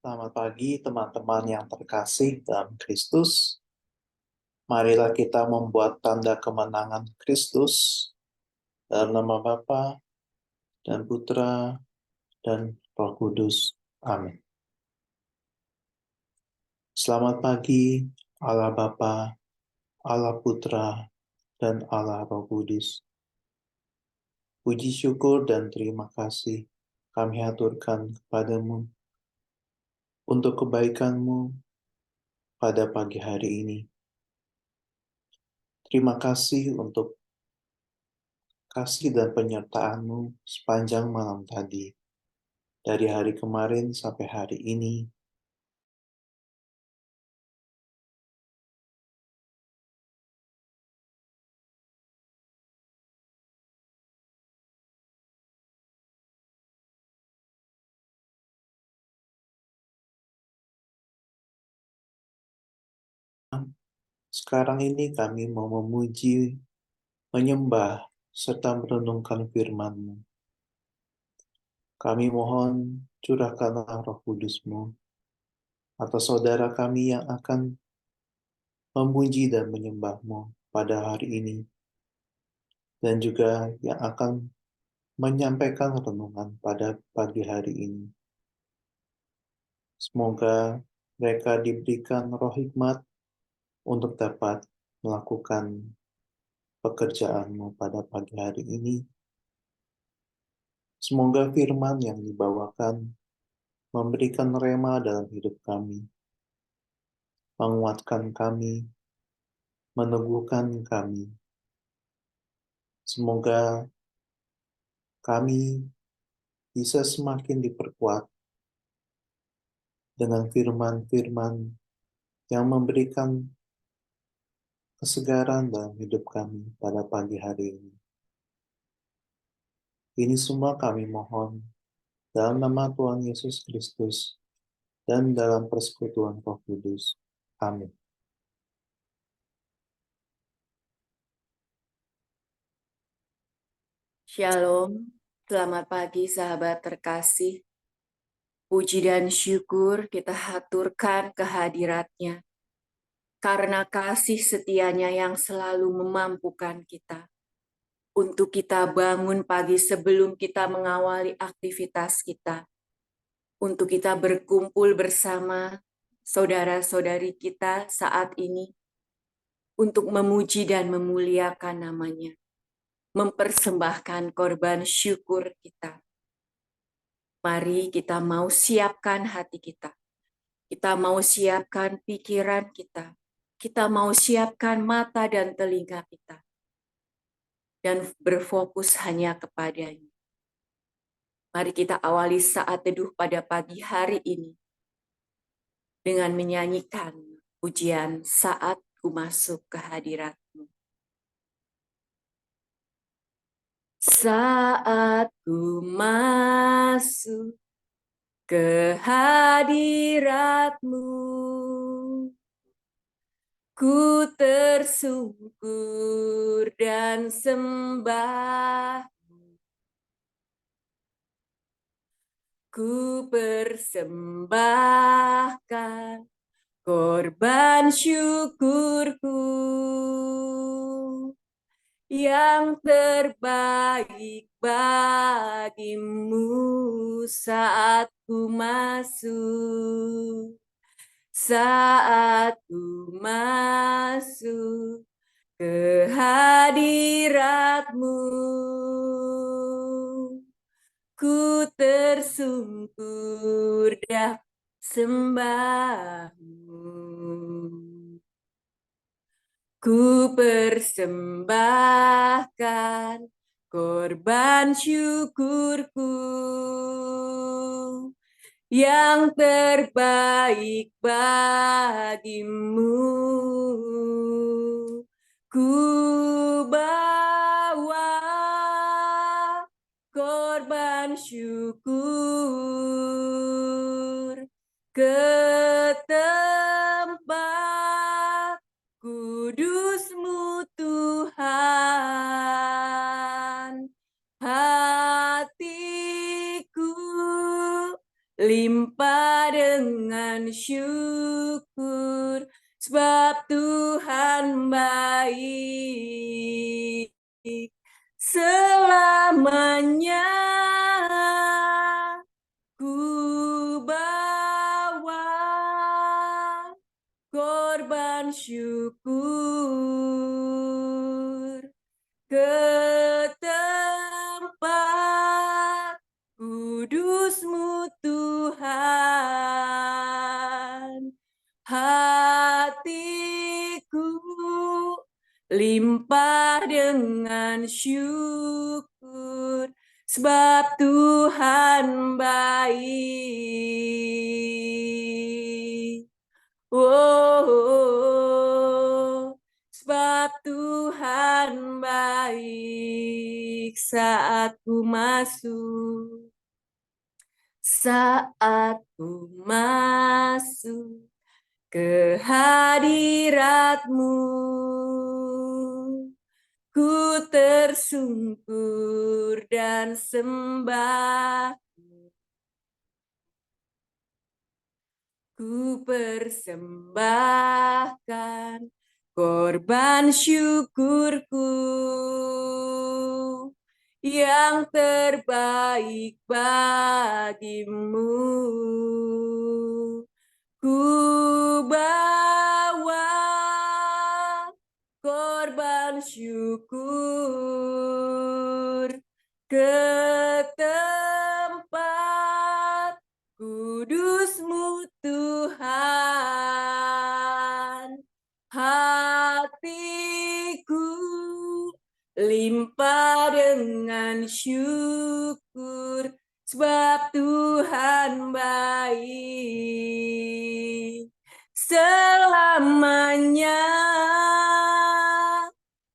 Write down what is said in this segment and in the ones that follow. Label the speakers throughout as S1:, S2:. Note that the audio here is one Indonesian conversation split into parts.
S1: Selamat pagi teman-teman yang terkasih dalam Kristus. Marilah kita membuat tanda kemenangan Kristus dalam nama Bapa dan Putra dan Roh Kudus. Amin. Selamat pagi Allah Bapa, Allah Putra, dan Allah Roh Kudus. Puji syukur dan terima kasih kami haturkan kepadamu untuk kebaikan-Mu pada pagi hari ini. Terima kasih untuk kasih dan penyertaan-Mu sepanjang malam tadi, dari hari kemarin sampai hari ini. Sekarang ini kami mau memuji, menyembah, serta merenungkan firman-Mu. Kami mohon curahkanlah Roh Kudus-Mu atas saudara kami yang akan memuji dan menyembah-Mu pada hari ini, dan juga yang akan menyampaikan renungan pada pagi hari ini. Semoga mereka diberikan roh hikmat untuk dapat melakukan pekerjaan-Mu pada pagi hari ini. Semoga firman yang dibawakan memberikan rema dalam hidup kami, menguatkan kami, meneguhkan kami. Semoga kami bisa semakin diperkuat dengan firman-firman yang memberikan kesegaran dalam hidup kami pada pagi hari ini. Ini semua kami mohon dalam nama Tuhan Yesus Kristus dan dalam persekutuan Roh Kudus. Amin.
S2: Shalom, selamat pagi sahabat terkasih. Puji dan syukur kita haturkan kehadirat-Nya, karena kasih setianya yang selalu memampukan kita untuk kita bangun pagi sebelum kita mengawali aktivitas kita, untuk kita berkumpul bersama saudara-saudari kita saat ini, untuk memuji dan memuliakan nama-Nya, mempersembahkan korban syukur kita. Mari kita mau siapkan hati kita. Kita mau siapkan pikiran kita. Kita mau siapkan mata dan telinga kita. Dan berfokus hanya kepadanya. Mari kita awali saat teduh pada pagi hari ini. Dengan menyanyikan pujian Saat Ku Masuk ke Hadirat-Mu. Saat ku masuk ke hadirat-Mu, ku tersungkur dan sembah, ku persembahkan korban syukurku yang terbaik bagimu saat ku masuk. Saat ku masuk ke hadirat-Mu, ku tersungkur dan sembah-Mu. Ku persembahkan korban syukurku yang terbaik bagimu. Ku bawa korban syukur ke tempat kudus-Mu Tuhan. Hatiku limpah dengan syukur, sebab Tuhan baik selamanya. Ku bawa korban syukur ke tempat kudus-Mu Tuhan. Hatiku limpah dengan syukur, sebab Tuhan baik. Oh, sebab Tuhan baik saat ku masuk ke hadirat-Mu, ku tersungkur dan sembah. Ku persembahkan korban syukurku yang terbaik bagimu. Ku bawa korban syukur ke tempat kudus-Mu Tuhan. Hatiku limpah dengan syukur, sebab Tuhan baik selamanya.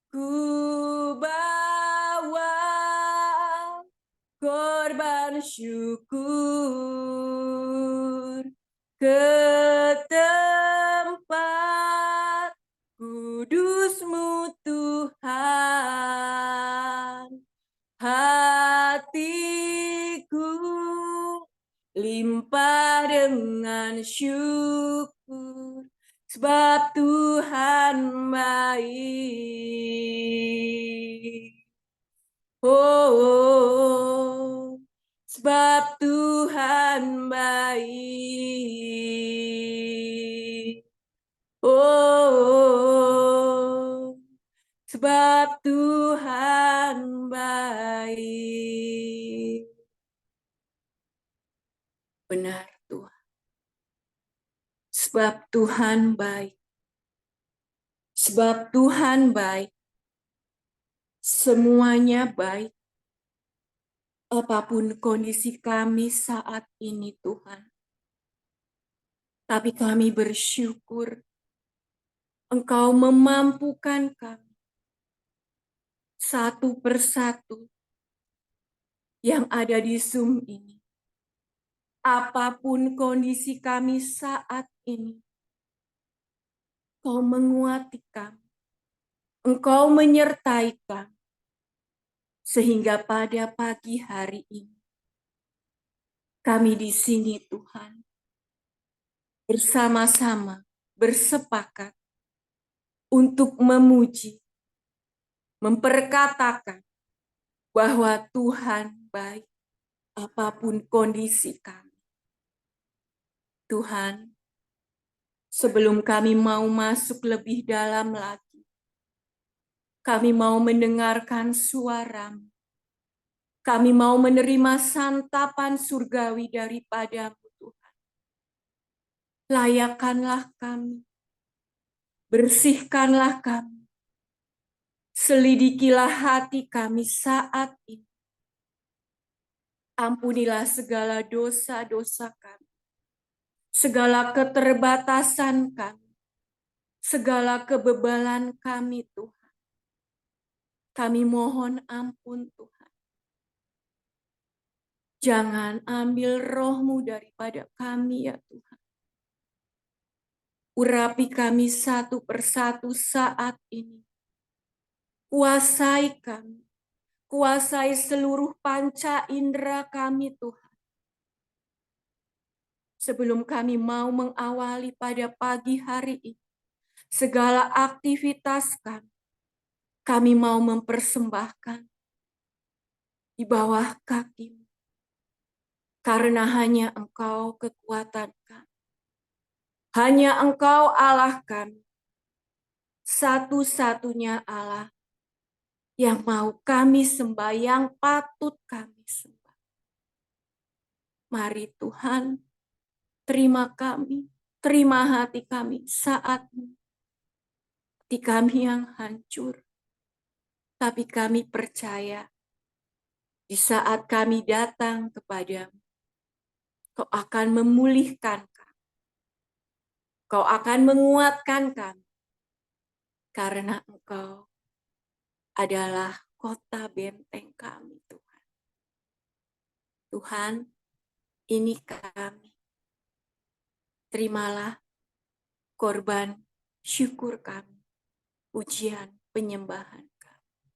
S2: Ku bawa korban syukur ke tempat kudus-Mu Tuhan. Hatiku limpah dengan syukur, sebab Tuhan baik. Oh, sebab Tuhan baik. Oh, sebab Tuhan baik. Benar Tuhan. Sebab Tuhan baik. Sebab Tuhan baik. Semuanya baik. Apapun kondisi kami saat ini Tuhan. Tapi kami bersyukur Engkau memampukan kami satu persatu yang ada di Zoom ini. Apapun kondisi kami saat ini, Engkau menguati kami, Engkau menyertai kami, sehingga pada pagi hari ini, kami di sini Tuhan, bersama-sama bersepakat untuk memuji, memperkatakan bahwa Tuhan baik apapun kondisi kami. Tuhan, sebelum kami mau masuk lebih dalam lagi, kami mau mendengarkan suara-Mu. Kami mau menerima santapan surgawi daripada-Mu, Tuhan. Layakkanlah kami, bersihkanlah kami, selidikilah hati kami saat ini. Ampunilah segala dosa-dosa kami, segala keterbatasan kami, segala kebebalan kami, Tuhan. Kami mohon ampun, Tuhan. Jangan ambil roh-Mu daripada kami, ya Tuhan. Urapi kami satu persatu saat ini. Kuasai kami. Kuasai seluruh panca indera kami, Tuhan. sebelum kami mau mengawali pada pagi hari ini, segala aktivitas kami mau mempersembahkan di bawah kaki-Mu. Karena hanya Engkau kekuatan kami. Hanya Engkau Allah kami. Satu-satunya Allah yang mau kami sembah, yang patut kami sembah. Mari Tuhan, terima kami, terima hati kami saat ini. Hati kami yang hancur. Tapi kami percaya di saat kami datang kepadamu, Kau akan memulihkan kami. Kau akan menguatkan kami. Karena Engkau adalah kota benteng kami, Tuhan. Tuhan, ini kami. Terimalah korban syukur kami, pujian penyembahan kami.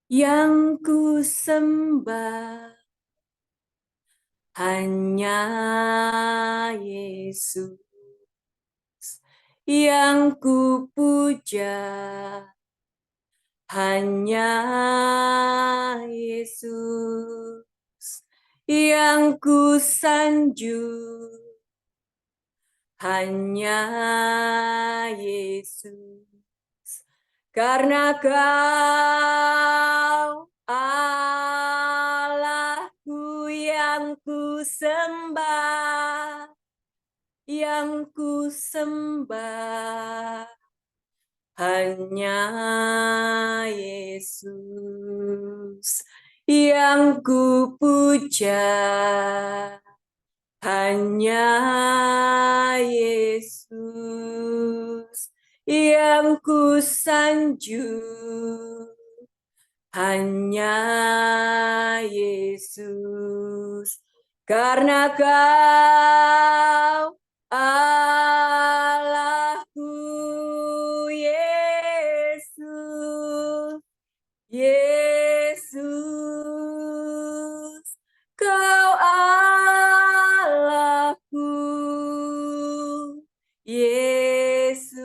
S2: Yang ku sembah hanya Yesus, yang ku puja hanya Yesus, yang ku sanjung hanya Yesus, karena Kau Allahku yang ku sembah, yang ku sembah hanya Yesus, yang ku puja hanya Yesus, yang ku sanjung hanya Yesus, karena Kau Allahku Yesus, Yesus, Kau Allahku Yesus,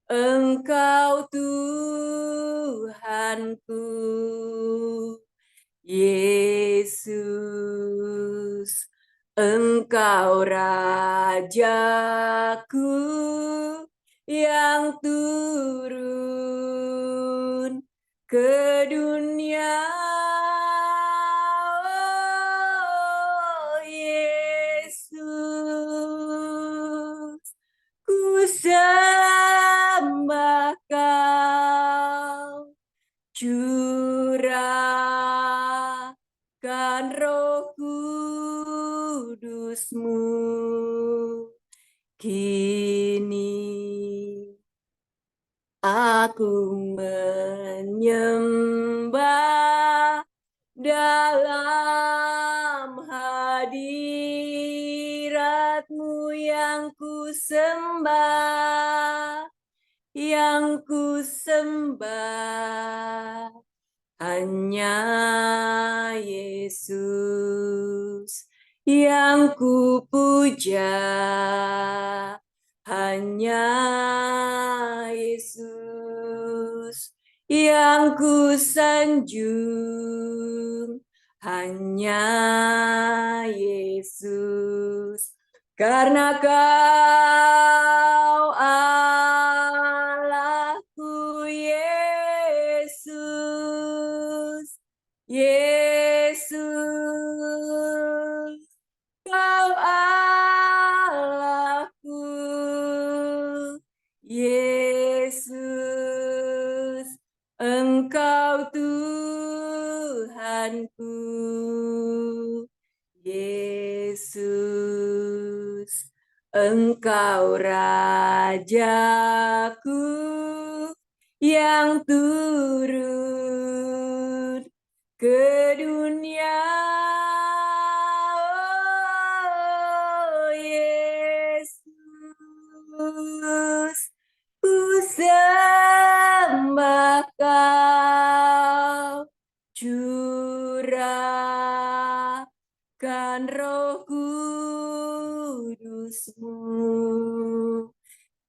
S2: Engkau Tuhanku Yesus, Engkau Rajaku yang turun ke dunia. Oh Yesus, ku sembah Kau, curahkan Roh Kudus-Mu kini. Aku menyembah dalam hadirat-Mu, yang ku sembah, yang ku sembah hanya Yesus, yang ku puja hanya Yesus, yang ku sanjung hanya Yesus, karena Kau Allahku Yesus, Yesus, Kau Allahku Yesus, Engkau Tuhanku Yesus, Engkau Rajaku yang turun ke dunia. Oh Yesus, ku sembah Kau, curahkan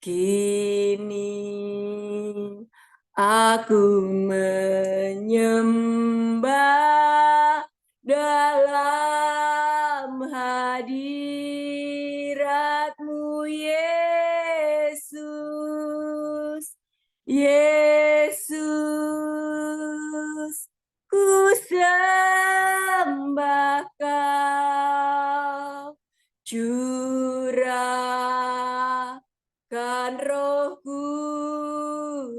S2: Kini aku menyembah dalam hadirat-Mu, Yesus. Yesus, ku sembah Kau, curahkan Roh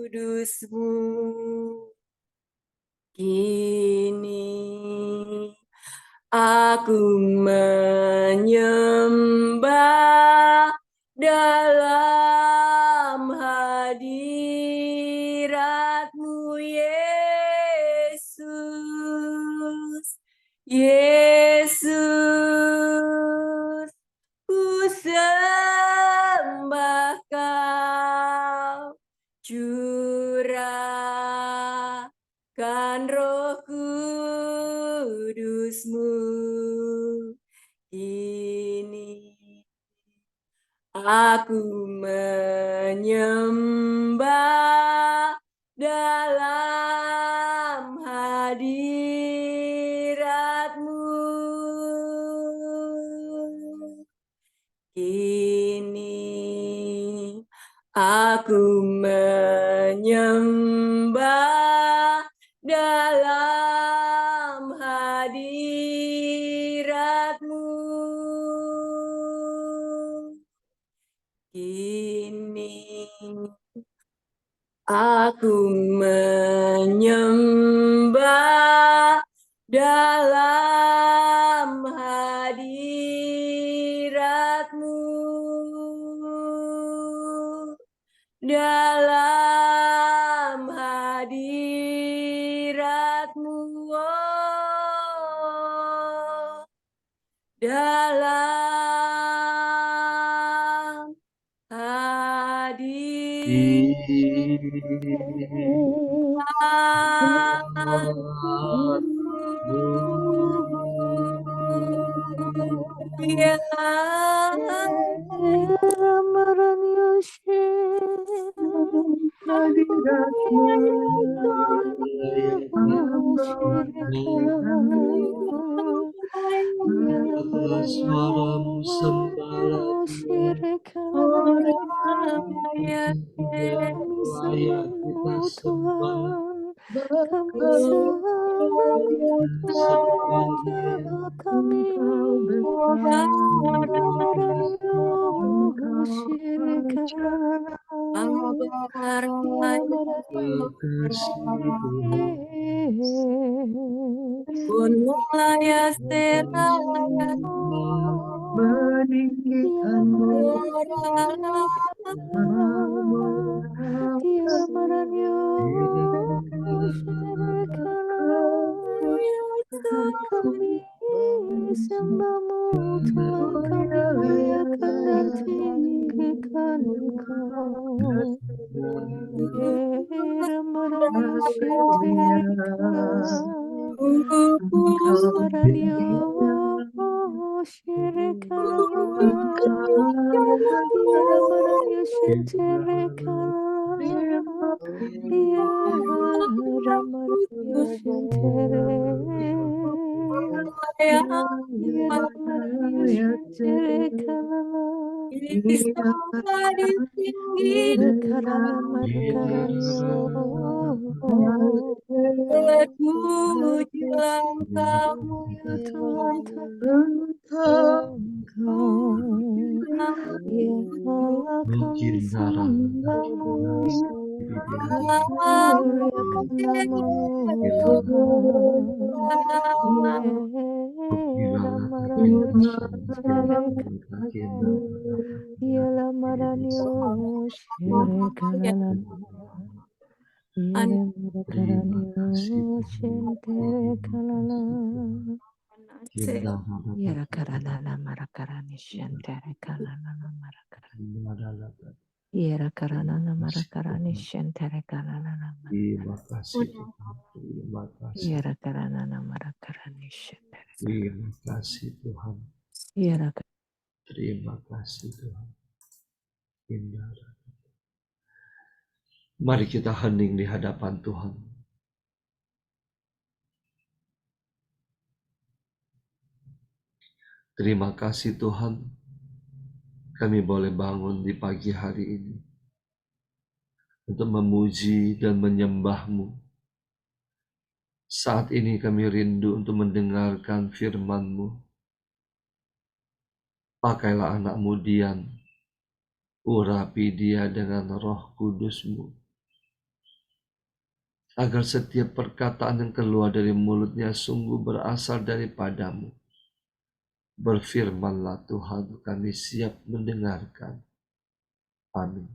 S2: Kudus-Mu. Kini aku menyembah dalam hadirat-Mu, Yesus. Yesus, ku sembah Kau, curahkan Roh Kudus-Mu. Kini aku menyembah dalam hadirat-Mu. Kini aku menyembah dalam hadirat-Mu. Kini aku menyembah dalam hadirat-Mu, dalam hadirat-Mu, oh, dalam
S3: Suaramu sembahlah Dia,
S4: Kami
S3: layak kita
S4: sembahmu
S3: sembah,
S4: Tuhan, kami sembahmu Jala kami, Maraniyo Shirikana,
S3: kekasih Tuhan.
S2: Gunulaya seraya
S3: Meninggikanmu,
S4: Dia Maranyo Shirikana, kami sembahmu Tuhan, kami muliakan dan tinggikan Engkau. Maranyo Shirikana, Maranyo Shirikana, Maranyo Shirikana, Maranyo Shirikana, Maranyo Shirikana, Karana Marakaranyo,
S2: Terpuji langkahmu
S4: ya Tuhan Engkau, ya Allah kami sembahmu, muliakan namamu Tuhan, ya Ramaranyo Shirikana, ya Ramaranyo Shirikana, Yere Marakaranyo Shentere Kalala, Yara Karana Marakarani Shentere Kalala Marakarani, Yara Karana Marakarani Shentere Kalala,
S3: Terima kasih Tuhan, terima kasih,
S4: Yara Karana Marakarani Shentere,
S3: terima kasih Tuhan,
S4: Yara
S3: terima kasih Tuhan. Indah. Mari kita hening di hadapan Tuhan. Terima kasih Tuhan, kami boleh bangun di pagi hari ini untuk memuji dan menyembah-Mu. Saat ini kami rindu untuk mendengarkan firman-Mu. Pakailah anak-Mu Dian, urapi dia dengan Roh Kudus-Mu, agar setiap perkataan yang keluar dari mulutnya sungguh berasal daripada-Mu. Berfirmanlah Tuhan, kami siap mendengarkan. Amin.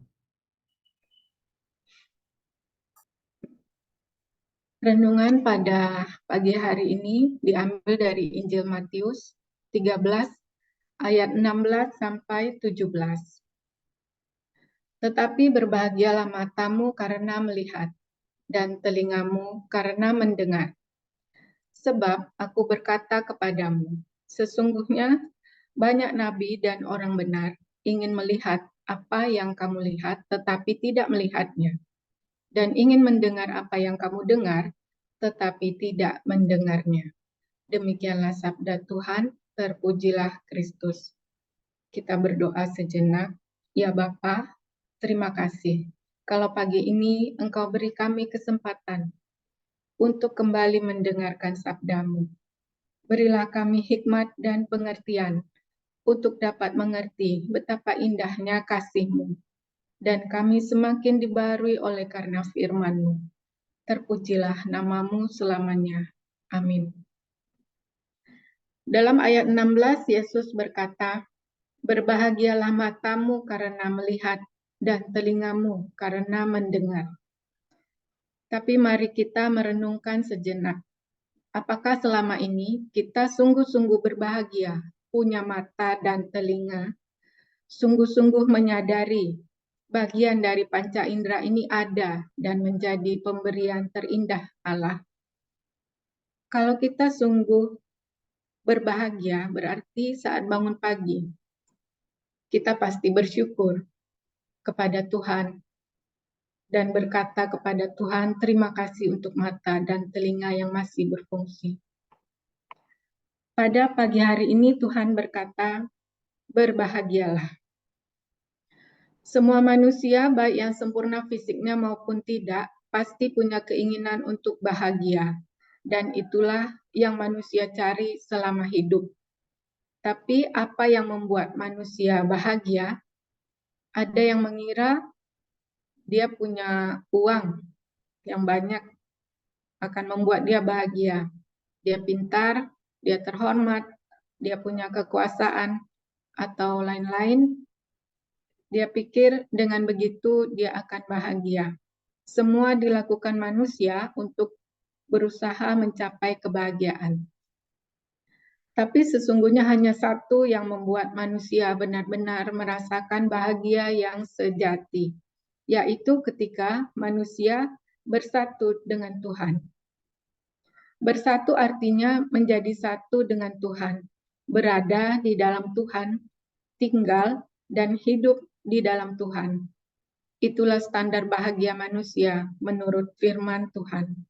S5: Renungan pada pagi hari ini diambil dari Injil Matius 13 ayat 16 sampai 17. Tetapi berbahagialah matamu karena melihat dan telingamu karena mendengar. Sebab aku berkata kepadamu, sesungguhnya banyak nabi dan orang benar ingin melihat apa yang kamu lihat tetapi tidak melihatnya, dan ingin mendengar apa yang kamu dengar tetapi tidak mendengarnya. Demikianlah sabda Tuhan, terpujilah Kristus. Kita berdoa sejenak. Ya Bapa, terima kasih. Kalau pagi ini Engkau beri kami kesempatan untuk kembali mendengarkan sabda-Mu. Berilah kami hikmat dan pengertian untuk dapat mengerti betapa indahnya kasih-Mu. Dan kami semakin dibarui oleh karena firman-Mu. Terpujilah nama-Mu selamanya. Amin. Dalam ayat 16, Yesus berkata, berbahagialah matamu karena melihat dan telingamu karena mendengar. Tapi mari kita merenungkan sejenak. Apakah selama ini kita sungguh-sungguh berbahagia, punya mata dan telinga, sungguh-sungguh menyadari bagian dari panca indera ini ada dan menjadi pemberian terindah Allah? Kalau kita sungguh berbahagia, berarti saat bangun pagi, kita pasti bersyukur kepada Tuhan dan berkata kepada Tuhan, terima kasih untuk mata dan telinga yang masih berfungsi. Pada pagi hari ini Tuhan berkata, berbahagialah. Semua manusia, baik yang sempurna fisiknya maupun tidak, pasti punya keinginan untuk bahagia. Dan itulah yang manusia cari selama hidup. Tapi apa yang membuat manusia bahagia? Ada yang mengira dia punya uang yang banyak akan membuat dia bahagia. Dia pintar, dia terhormat, dia punya kekuasaan, atau lain-lain. Dia pikir dengan begitu dia akan bahagia. Semua dilakukan manusia untuk berusaha mencapai kebahagiaan. Tapi sesungguhnya hanya satu yang membuat manusia benar-benar merasakan bahagia yang sejati, yaitu ketika manusia bersatu dengan Tuhan. Bersatu artinya menjadi satu dengan Tuhan, berada di dalam Tuhan, tinggal dan hidup di dalam Tuhan. Itulah standar bahagia manusia menurut firman Tuhan.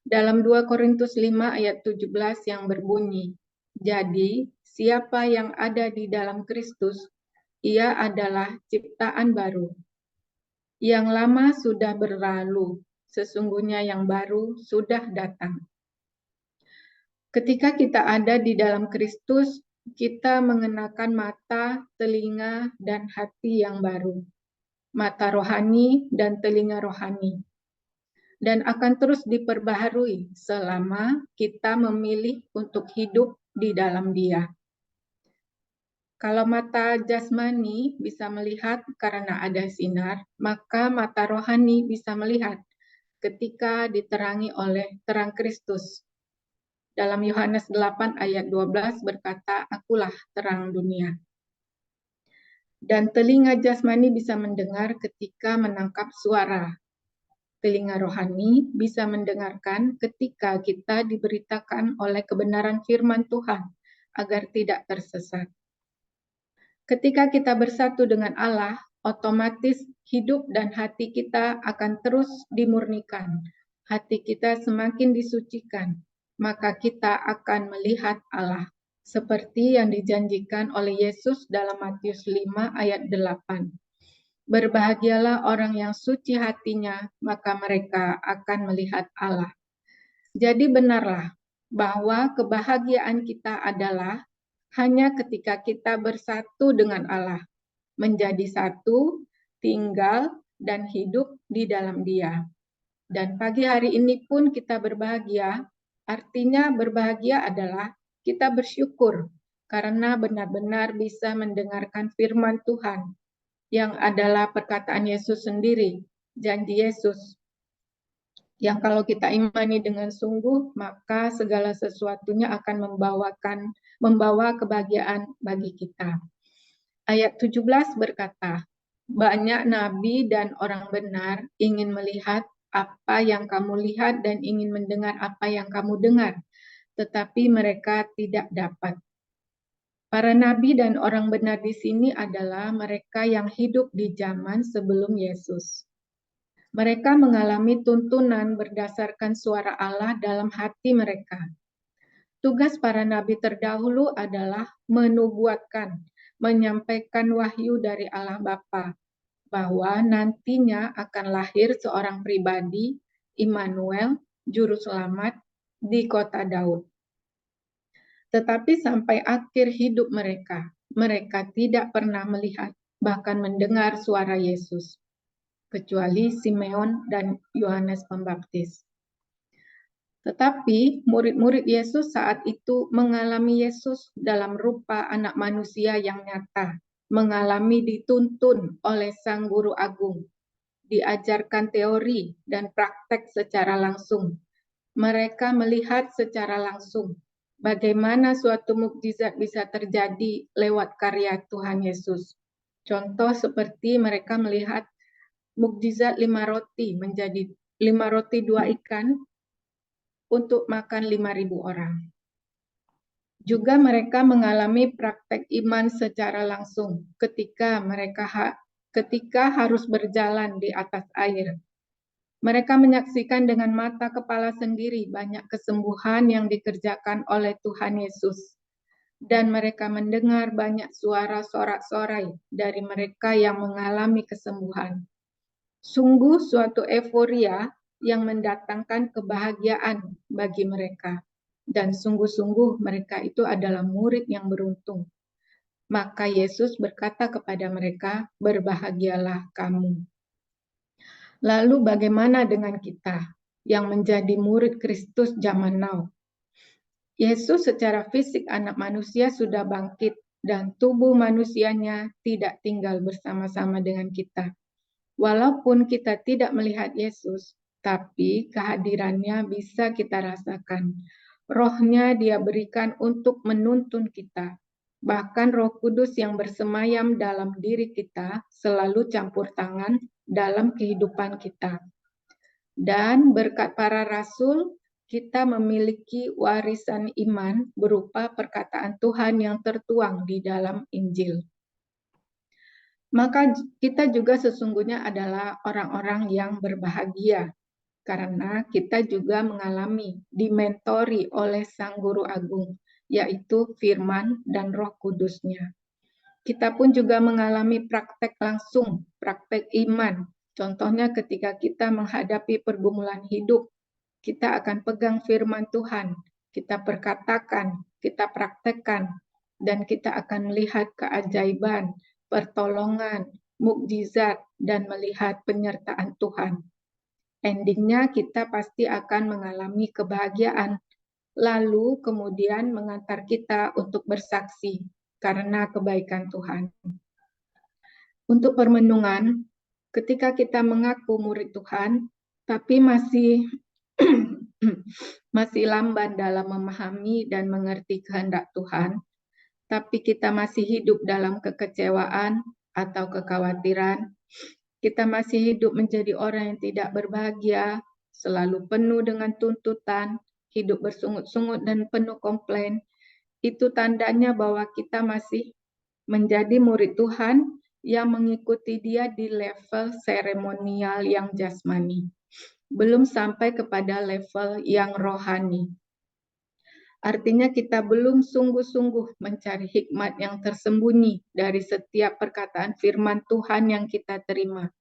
S5: Dalam 2 Korintus 5 ayat 17 yang berbunyi, jadi siapa yang ada di dalam Kristus, ia adalah ciptaan baru. Yang lama sudah berlalu, sesungguhnya yang baru sudah datang. Ketika kita ada di dalam Kristus, kita mengenakan mata, telinga, dan hati yang baru. Mata rohani dan telinga rohani. Dan akan terus diperbaharui selama kita memilih untuk hidup di dalam Dia. Kalau mata jasmani bisa melihat karena ada sinar, maka mata rohani bisa melihat ketika diterangi oleh terang Kristus. Dalam Yohanes 8 ayat 12 berkata, akulah terang dunia. Dan telinga jasmani bisa mendengar ketika menangkap suara. Telinga rohani bisa mendengarkan ketika kita diberitakan oleh kebenaran firman Tuhan agar tidak tersesat. Ketika kita bersatu dengan Allah, otomatis hidup dan hati kita akan terus dimurnikan. Hati kita semakin disucikan, maka kita akan melihat Allah seperti yang dijanjikan oleh Yesus dalam Matius 5 ayat 8. Berbahagialah orang yang suci hatinya, maka mereka akan melihat Allah. Jadi benarlah bahwa kebahagiaan kita adalah hanya ketika kita bersatu dengan Allah, menjadi satu, tinggal, dan hidup di dalam Dia. Dan pagi hari ini pun kita berbahagia, artinya berbahagia adalah kita bersyukur karena benar-benar bisa mendengarkan firman Tuhan yang adalah perkataan Yesus sendiri, janji Yesus. Yang kalau kita imani dengan sungguh, maka segala sesuatunya akan membawa kebahagiaan bagi kita. Ayat 17 berkata, banyak nabi dan orang benar ingin melihat apa yang kamu lihat dan ingin mendengar apa yang kamu dengar, tetapi mereka tidak dapat. Para nabi dan orang benar di sini adalah mereka yang hidup di zaman sebelum Yesus. Mereka mengalami tuntunan berdasarkan suara Allah dalam hati mereka. Tugas para nabi terdahulu adalah menubuatkan, menyampaikan wahyu dari Allah Bapa bahwa nantinya akan lahir seorang pribadi, Immanuel, Juru Selamat di kota Daud. Tetapi sampai akhir hidup mereka, mereka tidak pernah melihat, bahkan mendengar suara Yesus, kecuali Simeon dan Yohanes Pembaptis. Tetapi murid-murid Yesus saat itu mengalami Yesus dalam rupa anak manusia yang nyata, mengalami dituntun oleh Sang Guru Agung, diajarkan teori dan praktek secara langsung. Mereka melihat secara langsung bagaimana suatu mukjizat bisa terjadi lewat karya Tuhan Yesus. Contoh seperti mereka melihat mukjizat 5 roti menjadi 5 roti 2 ikan untuk makan 5.000 orang. Juga mereka mengalami praktek iman secara langsung ketika harus berjalan di atas air. Mereka menyaksikan dengan mata kepala sendiri banyak kesembuhan yang dikerjakan oleh Tuhan Yesus. Dan mereka mendengar banyak suara sorak-sorai dari mereka yang mengalami kesembuhan. Sungguh suatu euforia yang mendatangkan kebahagiaan bagi mereka. Dan sungguh-sungguh mereka itu adalah murid yang beruntung. Maka Yesus berkata kepada mereka, berbahagialah kamu. Lalu bagaimana dengan kita yang menjadi murid Kristus zaman now? Yesus secara fisik anak manusia sudah bangkit dan tubuh manusianya tidak tinggal bersama-sama dengan kita. Walaupun kita tidak melihat Yesus, tapi kehadirannya bisa kita rasakan. Rohnya Dia berikan untuk menuntun kita. Bahkan Roh Kudus yang bersemayam dalam diri kita selalu campur tangan dalam kehidupan kita. Dan berkat para rasul, kita memiliki warisan iman berupa perkataan Tuhan yang tertuang di dalam Injil. Maka kita juga sesungguhnya adalah orang-orang yang berbahagia, karena kita juga mengalami, dimentori oleh Sang Guru Agung, yaitu firman dan Roh Kudusnya. Kita pun juga mengalami praktek langsung, praktek iman. Contohnya ketika kita menghadapi pergumulan hidup, kita akan pegang firman Tuhan, kita perkatakan, kita praktekkan, dan kita akan melihat keajaiban, pertolongan, mukjizat, dan melihat penyertaan Tuhan. Endingnya kita pasti akan mengalami kebahagiaan, lalu kemudian mengantar kita untuk bersaksi karena kebaikan Tuhan. Untuk permenungan, ketika kita mengaku murid Tuhan, tapi masih lamban dalam memahami dan mengerti kehendak Tuhan, tapi kita masih hidup dalam kekecewaan atau kekhawatiran, kita masih hidup menjadi orang yang tidak berbahagia, selalu penuh dengan tuntutan, hidup bersungut-sungut dan penuh komplain, itu tandanya bahwa kita masih menjadi murid Tuhan yang mengikuti dia di level seremonial yang jasmani, belum sampai kepada level yang rohani. Artinya kita belum sungguh-sungguh mencari hikmat yang tersembunyi dari setiap perkataan firman Tuhan yang kita terima.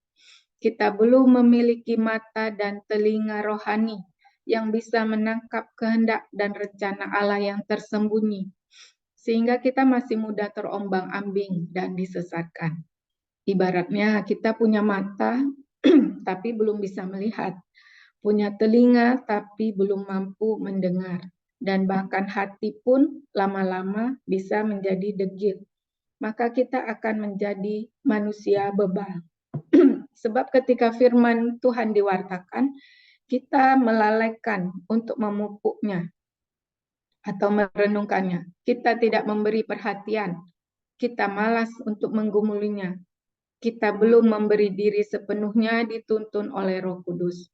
S5: Kita belum memiliki mata dan telinga rohani yang bisa menangkap kehendak dan rencana Allah yang tersembunyi, sehingga kita masih mudah terombang-ambing dan disesatkan. Ibaratnya kita punya mata, tapi belum bisa melihat, punya telinga, tapi belum mampu mendengar, dan bahkan hati pun lama-lama bisa menjadi degil. Maka kita akan menjadi manusia bebal. Sebab ketika firman Tuhan diwartakan, kita melalaikan untuk memupuknya atau merenungkannya. Kita tidak memberi perhatian. Kita malas untuk menggumulinya. Kita belum memberi diri sepenuhnya dituntun oleh Roh Kudus.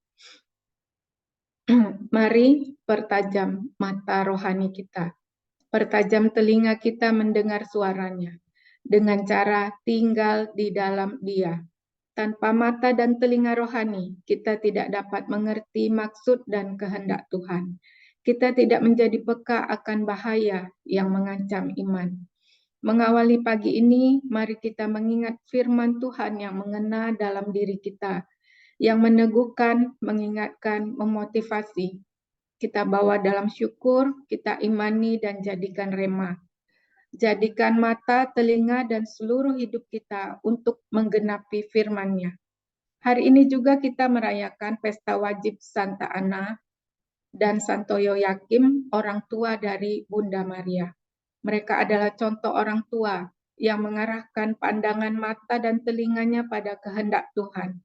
S5: Mari pertajam mata rohani kita. Pertajam telinga kita mendengar suaranya. Dengan cara tinggal di dalam Dia. Tanpa mata dan telinga rohani, kita tidak dapat mengerti maksud dan kehendak Tuhan. Kita tidak menjadi peka akan bahaya yang mengancam iman. Mengawali pagi ini, mari kita mengingat firman Tuhan yang mengena dalam diri kita, yang meneguhkan, mengingatkan, memotivasi. Kita bawa dalam syukur, kita imani dan jadikan rema. Jadikan mata, telinga, dan seluruh hidup kita untuk menggenapi firman-Nya. Hari ini juga kita merayakan pesta wajib Santa Ana dan Santo Yoyakim, orang tua dari Bunda Maria. Mereka adalah contoh orang tua yang mengarahkan pandangan mata dan telinganya pada kehendak Tuhan.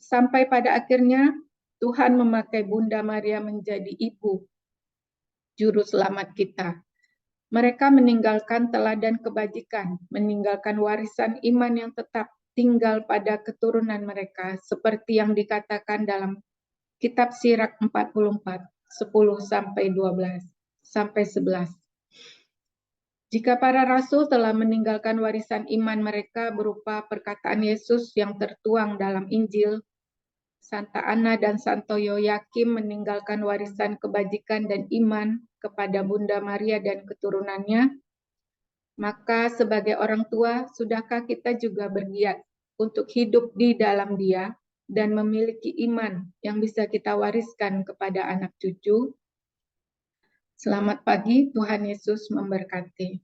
S5: Sampai pada akhirnya Tuhan memakai Bunda Maria menjadi ibu juru selamat kita. Mereka meninggalkan teladan kebajikan, meninggalkan warisan iman yang tetap tinggal pada keturunan mereka, seperti yang dikatakan dalam kitab Sirak 44, 10-12-11. Jika para rasul telah meninggalkan warisan iman mereka berupa perkataan Yesus yang tertuang dalam Injil, Santa Ana dan Santo Yoyakim meninggalkan warisan kebajikan dan iman kepada Bunda Maria dan keturunannya, maka sebagai orang tua, sudahkah kita juga bergiat untuk hidup di dalam Dia dan memiliki iman yang bisa kita wariskan kepada anak cucu? Selamat pagi, Tuhan Yesus memberkati.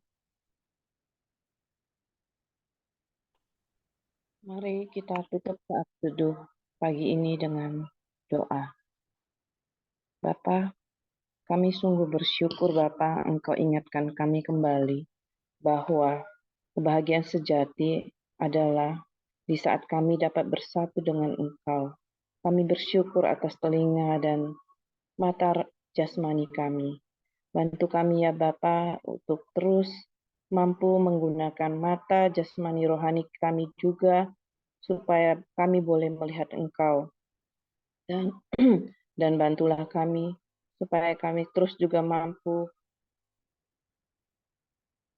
S6: Mari kita tutup saat teduh pagi ini dengan doa. Bapa, kami sungguh bersyukur Bapa, Engkau ingatkan kami kembali bahwa kebahagiaan sejati adalah di saat kami dapat bersatu dengan Engkau. Kami bersyukur atas telinga dan mata jasmani kami. Bantu kami ya Bapa untuk terus mampu menggunakan mata jasmani rohani kami juga supaya kami boleh melihat Engkau. Dan bantulah kami supaya kami terus juga mampu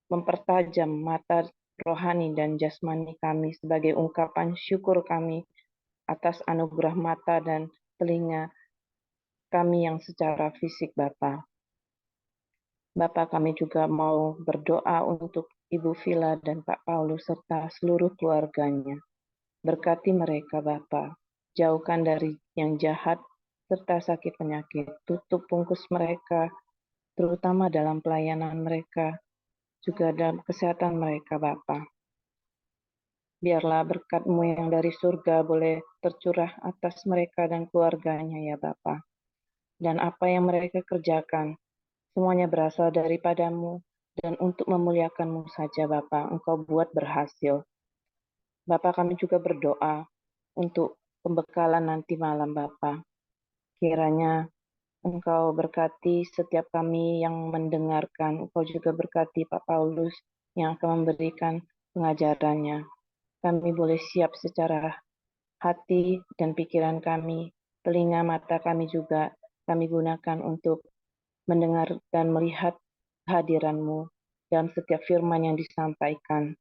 S6: mempertajam mata rohani dan jasmani kami sebagai ungkapan syukur kami atas anugerah mata dan telinga kami yang secara fisik Bapa. Bapa, kami juga mau berdoa untuk Ibu Vila dan Pak Paulus serta seluruh keluarganya. Berkati mereka Bapa, jauhkan dari yang jahat serta sakit penyakit. Tutup bungkus mereka, terutama dalam pelayanan mereka, juga dalam kesehatan mereka Bapa. Biarlah berkat-Mu yang dari surga boleh tercurah atas mereka dan keluarganya ya Bapa. Dan apa yang mereka kerjakan, semuanya berasal daripada-Mu dan untuk memuliakan-Mu saja Bapa, Engkau buat berhasil. Bapa, kami juga berdoa untuk pembekalan nanti malam Bapa. Kiranya Engkau berkati setiap kami yang mendengarkan. Engkau juga berkati Pak Paulus yang akan memberikan pengajarannya. Kami boleh siap secara hati dan pikiran kami, telinga mata kami juga kami gunakan untuk mendengar dan melihat kehadiran-Mu dalam setiap firman yang disampaikan.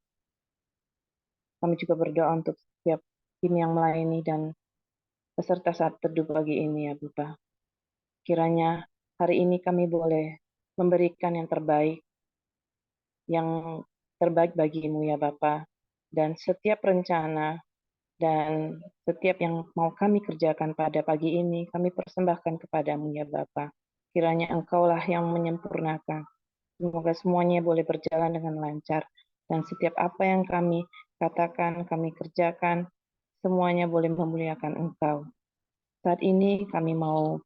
S6: Kami juga berdoa untuk setiap tim yang melayani dan peserta saat teduh pagi ini ya Bapa. Kiranya hari ini kami boleh memberikan yang terbaik bagimu ya Bapa. Dan setiap rencana dan setiap yang mau kami kerjakan pada pagi ini, kami persembahkan kepadamu ya Bapa. Kiranya Engkaulah yang menyempurnakan. Semoga semuanya boleh berjalan dengan lancar. Dan setiap apa yang kami katakan, kami kerjakan, semuanya boleh memuliakan Engkau. Saat ini kami mau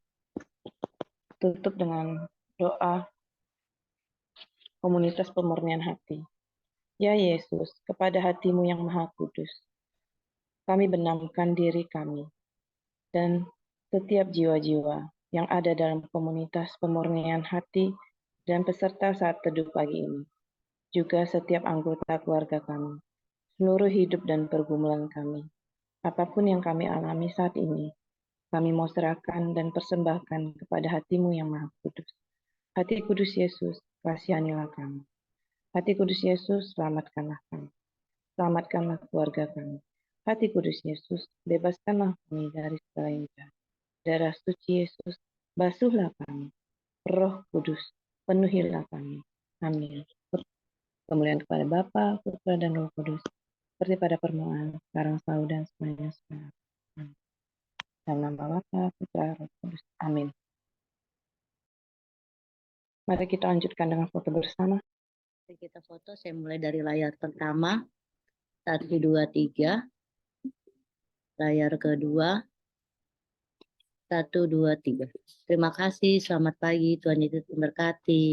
S6: tutup dengan doa komunitas pemurnian hati. Ya Yesus, kepada hatimu yang maha kudus, kami benamkan diri kami dan setiap jiwa-jiwa yang ada dalam komunitas pemurnian hati dan peserta saat teduh pagi ini. Juga setiap anggota keluarga kami, seluruh hidup dan pergumulan kami. Apapun yang kami alami saat ini, kami mau serahkan dan persembahkan kepada hatimu yang maha kudus. Hati kudus Yesus, kasihanilah kami. Hati kudus Yesus, selamatkanlah kami. Selamatkanlah keluarga kami. Hati kudus Yesus, bebaskanlah kami dari segala yang jahat. Darah suci Yesus, basuhlah kami. Roh Kudus, penuhilah kami. Amin. Kemuliaan kepada Bapa, Putra, dan Roh Kudus, seperti pada permulaan, sekarang, selalu, dan selamanya. Amin. Dalam nama Bapa, Putra, Roh Kudus. Amin. Mari kita lanjutkan dengan foto bersama.
S7: Kita foto, saya mulai dari layar pertama. 1, 2, 3. Layar kedua. 1, 2, 3. Terima kasih, selamat pagi, Tuhan Yesus memberkati.